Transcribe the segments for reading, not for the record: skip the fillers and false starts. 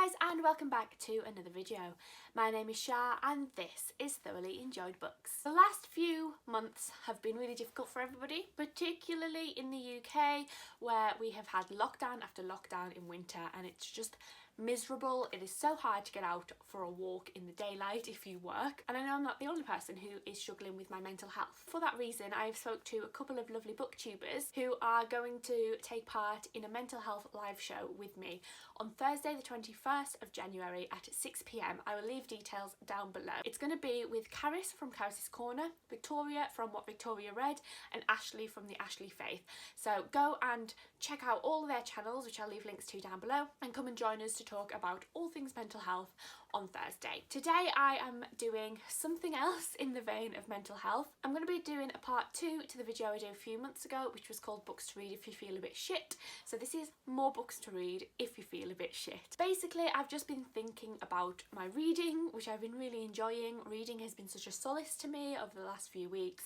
Hi guys, and welcome back to another video. My name is Shah and this is Thoroughly Enjoyed Books. The last few months have been really difficult for everybody, particularly in the UK where we have had lockdown after lockdown in winter and it's just miserable. It is so hard to get out for a walk in the daylight if you work, and I know I'm not the only person who is struggling with my mental health. For that reason, I've spoke to a couple of lovely booktubers who are going to take part in a mental health live show with me on Thursday the 21st of January at 6 p.m. I will leave details down below. It's going to be with Caris from Caris's Corner, Victoria from What Victoria Read, and Ashley from The Ashley Faith. So go and check out all of their channels, which I'll leave links to down below, and come and join us to talk about all things mental health on Thursday. Today I am doing something else in the vein of mental health. I'm going to be doing a part 2 to the video I did a few months ago, which was called Books to Read If You Feel a Bit Shit. So this is more books to read if you feel a bit shit. Basically, I've just been thinking about my reading, which I've been really enjoying. Reading has been such a solace to me over the last few weeks,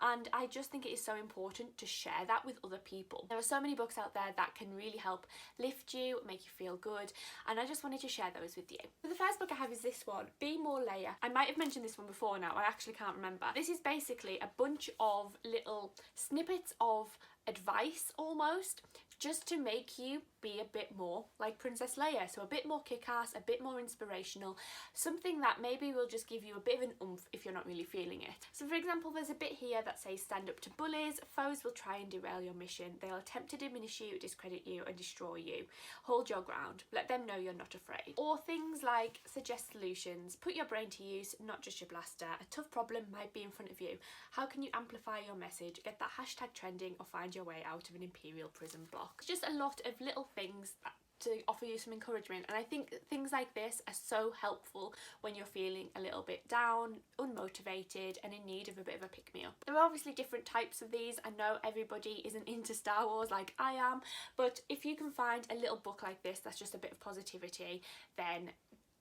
and I just think it is so important to share that with other people. There are so many books out there that can really help lift you, make you feel good, and I just wanted to share those with you. So the first book I have is this one, Be More Leia. I might have mentioned this one before now, I actually can't remember. This is basically a bunch of little snippets of advice almost, just to make you be a bit more like Princess Leia. So a bit more kick-ass, a bit more inspirational, something that maybe will just give you a bit of an oomph if you're not really feeling it. So for example, there's a bit here that says, stand up to bullies, foes will try and derail your mission, they'll attempt to diminish you, discredit you and destroy you. Hold your ground, let them know you're not afraid. Or things like, suggest solutions, put your brain to use, not just your blaster, a tough problem might be in front of you, how can you amplify your message, get that hashtag trending or find your way out of an imperial prison block. Just a lot of little things to offer you some encouragement, and I think things like this are so helpful when you're feeling a little bit down, unmotivated and in need of a bit of a pick-me-up. There are obviously different types of these. I know everybody isn't into Star Wars like I am, but if you can find a little book like this that's just a bit of positivity, then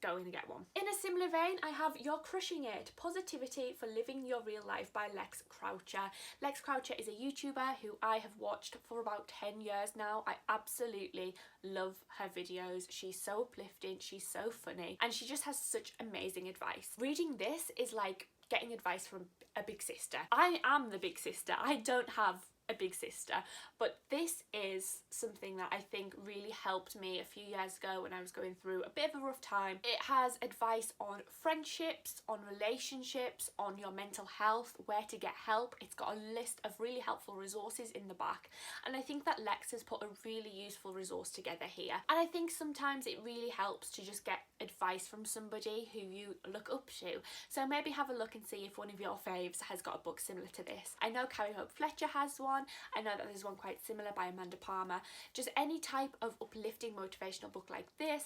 go and get one. In a similar vein, I have You're Crushing It, Positivity for Living Your Real Life by Lex Croucher. Lex Croucher is a YouTuber who I have watched for about 10 years now. I absolutely love her videos. She's so uplifting, she's so funny, and she just has such amazing advice. Reading this is like getting advice from a big sister. I am the big sister. I don't have a big sister, but this is something that I think really helped me a few years ago when I was going through a bit of a rough time. It has advice on friendships, on relationships, on your mental health, where to get help. It's got a list of really helpful resources in the back, and I think that Lex has put a really useful resource together here. And I think sometimes it really helps to just get advice from somebody who you look up to. So maybe have a look and see if one of your faves has got a book similar to this. I know Carrie Hope Fletcher has one. I know that there's one quite similar by Amanda Palmer. Just any type of uplifting motivational book like this,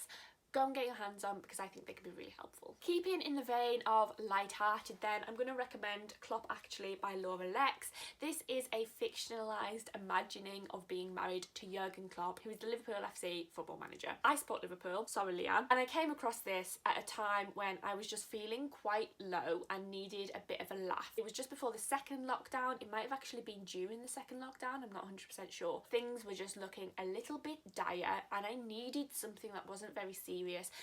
go and get your hands on, because I think they can be really helpful. Keeping in the vein of light-hearted then, I'm going to recommend Klopp Actually by Laura Lex. This is a fictionalised imagining of being married to Jurgen Klopp, who is the Liverpool FC football manager. I support Liverpool, sorry Leanne, and I came across this at a time when I was just feeling quite low and needed a bit of a laugh. It was just before the second lockdown. It might have actually been during the second lockdown, I'm not 100% sure. Things were just looking a little bit dire and I needed something that wasn't very serious,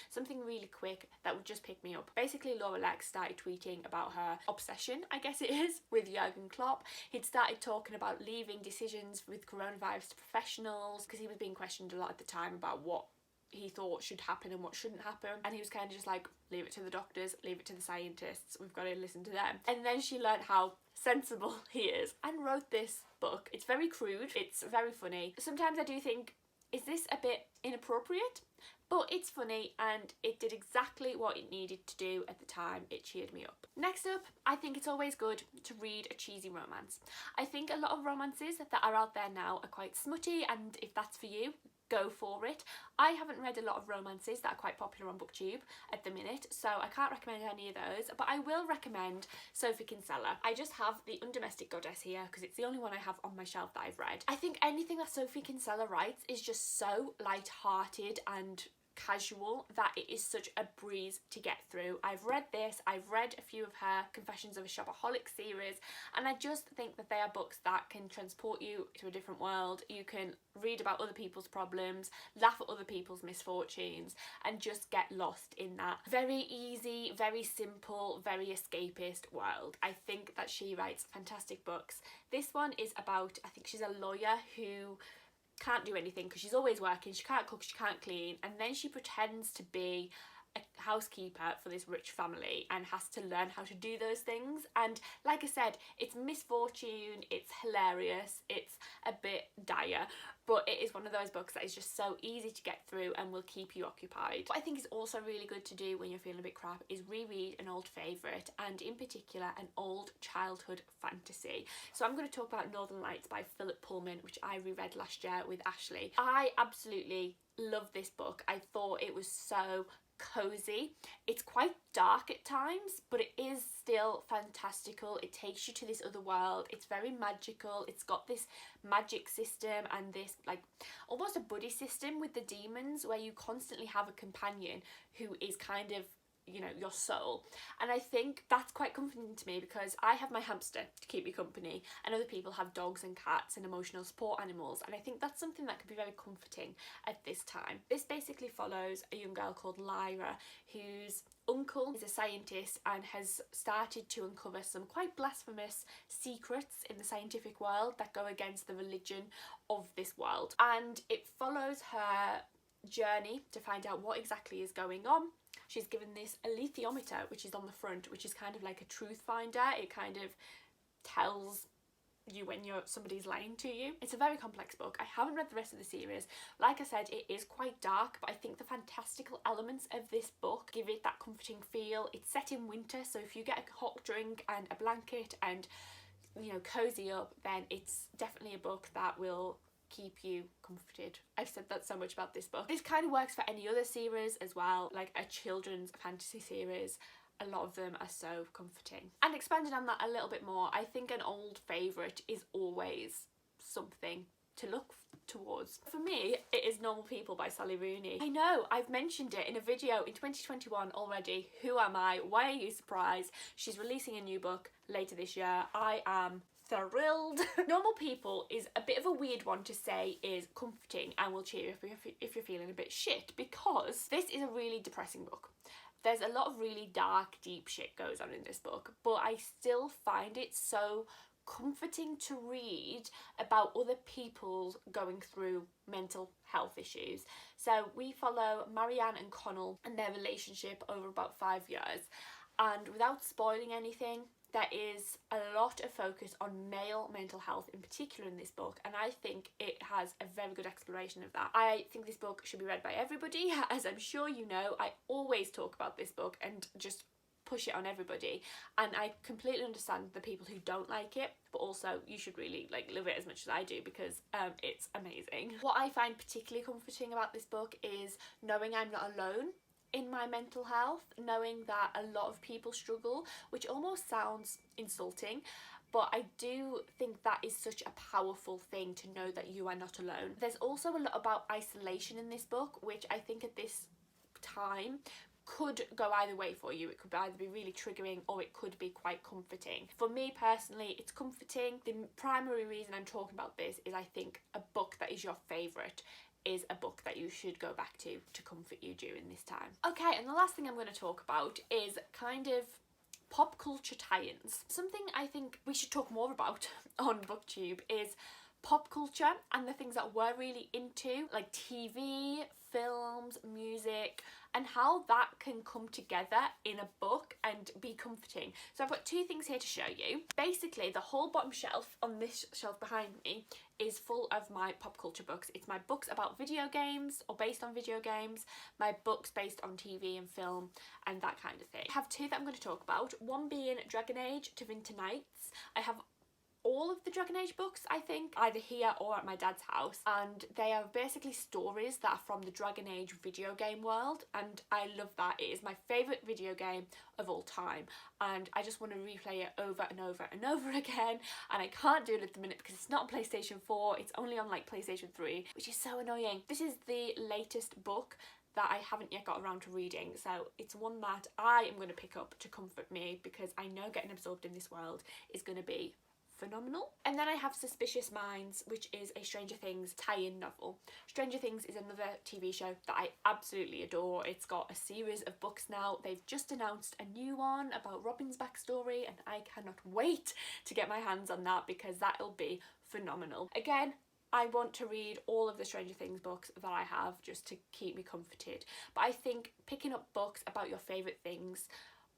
something really quick that would just pick me up. Basically, Laura Lex started tweeting about her obsession, I guess it is, with Jurgen Klopp. He'd started talking about leaving decisions with coronavirus to professionals, because he was being questioned a lot at the time about what he thought should happen and what shouldn't happen, and he was kind of just like, leave it to the doctors, leave it to the scientists, we've got to listen to them. And then she learned how sensible he is and wrote this book. It's very crude, it's very funny. Sometimes I do think, is this a bit inappropriate? But it's funny and it did exactly what it needed to do at the time. It cheered me up. Next up, I think it's always good to read a cheesy romance. I think a lot of romances that are out there now are quite smutty, and if that's for you, go for it. I haven't read a lot of romances that are quite popular on BookTube at the minute, so I can't recommend any of those, but I will recommend Sophie Kinsella. I just have The Undomestic Goddess here because it's the only one I have on my shelf that I've read. I think anything that Sophie Kinsella writes is just so light-hearted and casual that it is such a breeze to get through. I've read this, I've read a few of her Confessions of a Shopaholic series, and I just think that they are books that can transport you to a different world. You can read about other people's problems, laugh at other people's misfortunes, and just get lost in that very easy, very simple, very escapist world. I think that she writes fantastic books. This one is about, I think she's a lawyer who can't do anything because she's always working, she can't cook, she can't clean, and then she pretends to be a housekeeper for this rich family and has to learn how to do those things. And like I said, it's misfortune, it's hilarious, it's a bit dire, but it is one of those books that is just so easy to get through and will keep you occupied. What I think is also really good to do when you're feeling a bit crap is reread an old favourite, and in particular an old childhood fantasy. So I'm going to talk about Northern Lights by Philip Pullman, which I reread last year with Ashley. I absolutely love this book. I thought it was so cozy. It's quite dark at times, but it is still fantastical. It takes you to this other world. It's very magical. It's got this magic system and this like almost a buddy system with the demons, where you constantly have a companion who is kind of, you know, your soul. And I think that's quite comforting to me because I have my hamster to keep me company, and other people have dogs and cats and emotional support animals, and I think that's something that could be very comforting at this time. This basically follows a young girl called Lyra, whose uncle is a scientist and has started to uncover some quite blasphemous secrets in the scientific world that go against the religion of this world, and it follows her journey to find out what exactly is going on. She's given this alethiometer, which is on the front, which is kind of like a truth finder. It kind of tells you when somebody's lying to you. It's a very complex book. I haven't read the rest of the series. Like I said, it is quite dark, but I think the fantastical elements of this book give it that comforting feel. It's set in winter, so if you get a hot drink and a blanket and, you know, cozy up, then it's definitely a book that will keep you comforted. I've said that so much about this book. This kind of works for any other series as well, like a children's fantasy series. A lot of them are so comforting. And expanding on that a little bit more, I think an old favourite is always something to look towards. For me, it is Normal People by Sally Rooney. I know, I've mentioned it in a video in 2021 already. Who am I? Why are you surprised? She's releasing a new book later this year. I am thrilled. Normal People is a bit of a weird one to say is comforting and will cheer you if you're feeling a bit shit, because this is a really depressing book. There's a lot of really dark, deep shit goes on in this book, but I still find it so comforting to read about other people going through mental health issues. So we follow Marianne and Connell and their relationship over about 5 years, and without spoiling anything, there is a lot of focus on male mental health in particular in this book, and I think it has a very good exploration of that. I think this book should be read by everybody. As I'm sure you know, I always talk about this book and just push it on everybody, and I completely understand the people who don't like it, but also you should really like love it as much as I do, because it's amazing. What I find particularly comforting about this book is knowing I'm not alone in my mental health, knowing that a lot of people struggle, which almost sounds insulting, but I do think that is such a powerful thing to know that you are not alone. There's also a lot about isolation in this book, which I think at this time could go either way for you. It could either be really triggering or it could be quite comforting. For me personally, it's comforting. The primary reason I'm talking about this is I think a book that is your favourite is a book that you should go back to comfort you during this time. Okay, and the last thing I'm going to talk about is kind of pop culture tie-ins. Something I think we should talk more about on BookTube is pop culture and the things that we're really into, like TV, films, music, and how that can come together in a book and be comforting. So I've got two things here to show you. Basically, the whole bottom shelf on this shelf behind me is full of my pop culture books. It's my books about video games or based on video games, my books based on TV and film and that kind of thing. I have two that I'm going to talk about, one being Dragon Age to Winter Nights. I have all of the Dragon Age books, I think, either here or at my dad's house, and they are basically stories that are from the Dragon Age video game world, and I love that. It is my favourite video game of all time, and I just want to replay it over and over and over again, and I can't do it at the minute because it's not on PlayStation 4, it's only on like PlayStation 3, which is so annoying. This is the latest book that I haven't yet got around to reading, so it's one that I am going to pick up to comfort me, because I know getting absorbed in this world is going to be phenomenal. And then I have Suspicious Minds, which is a Stranger Things tie-in novel. Stranger Things is another TV show that I absolutely adore. It's got a series of books now. They've just announced a new one about Robin's backstory, and I cannot wait to get my hands on that, because that'll be phenomenal. Again, I want to read all of the Stranger Things books that I have just to keep me comforted, but I think picking up books about your favourite things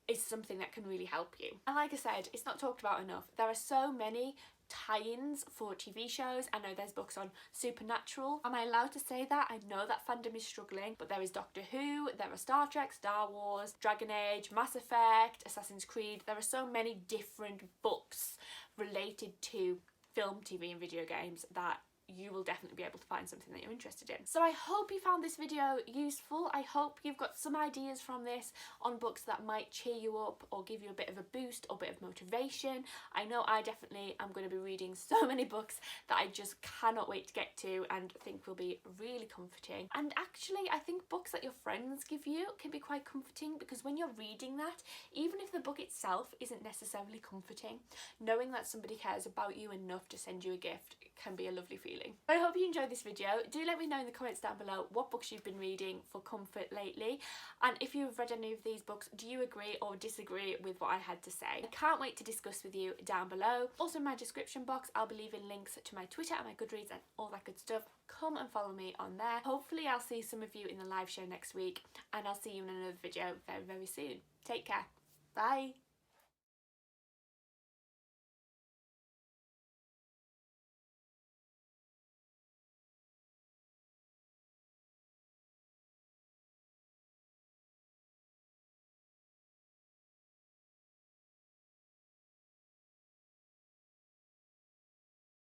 is something that can really help you. And like I said, it's not talked about enough. There are so many tie-ins for TV shows. I know there's books on Supernatural. Am I allowed to say that? I know that fandom is struggling, but there is Doctor Who, there are Star Trek, Star Wars, Dragon Age, Mass Effect, Assassin's Creed. There are so many different books related to film, TV and video games that you will definitely be able to find something that you're interested in. So I hope you found this video useful. I hope you've got some ideas from this on books that might cheer you up or give you a bit of a boost or a bit of motivation. I know I definitely am going to be reading so many books that I just cannot wait to get to and think will be really comforting. And actually, I think books that your friends give you can be quite comforting, because when you're reading that, even if the book itself isn't necessarily comforting, knowing that somebody cares about you enough to send you a gift can be a lovely feeling. I hope you enjoyed this video. Do let me know in the comments down below what books you've been reading for comfort lately, and if you've read any of these books, do you agree or disagree with what I had to say? I can't wait to discuss with you down below. Also, in my description box I'll be leaving links to my Twitter and my Goodreads and all that good stuff. Come and follow me on there. Hopefully I'll see some of you in the live show next week, and I'll see you in another video very, very soon. Take care. Bye.